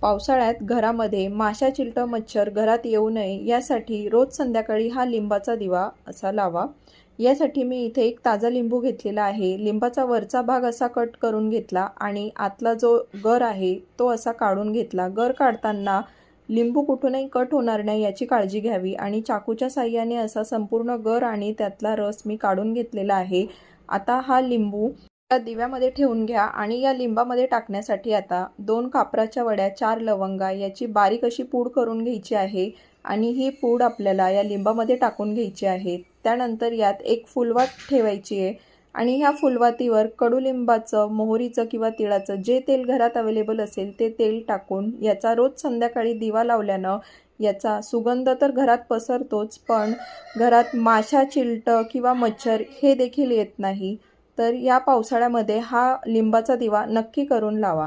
पावसाळ्यात घरामध्ये माशा, चिलटं, मच्छर घरात येऊ नये यासाठी रोज संध्याकाळी हा लिंबाचा दिवा असा लावा। यासाठी मी इथे एक ताजा लिंबू घेतलेला आहे। लिंबाचा वरचा भाग असा कट करून घेतला आणि आतला जो गर आहे तो असा काढून घेतला। गर काढताना लिंबू कुठूनही कट होणार नाही याची काळजी घ्यावी आणि चाकूच्या साहाय्याने असा संपूर्ण गर आणि त्यातला रस मी काढून घेतलेला आहे। आता हा लिंबू दिव्यामध्ये ठेवून घ्या आणि या लिंबामध्ये टाकण्यासाठी आता 2 कापराच्या वड्या, 4 लवंगा याची बारीक अशी पूड करून घ्यायची आहे आणि ही पूड आपल्याला या लिंबामध्ये टाकून घ्यायची आहे। त्यानंतर यात एक फुलवात ठेवायची आहे आणि ह्या फुलवातीवर कडुलिंबाचं, मोहरीचं किंवा तिळाचं जे तेल घरात अवेलेबल असेल ते तेल टाकून याचा रोज संध्याकाळी दिवा लावल्यानं याचा सुगंध तर घरात पसरतोच, पण घरात माशा, चिलटं किंवा मच्छर हे देखील येत नाही। तर या पावसाळ्यामध्ये हा लिंबाचा दिवा नक्की करून लावा।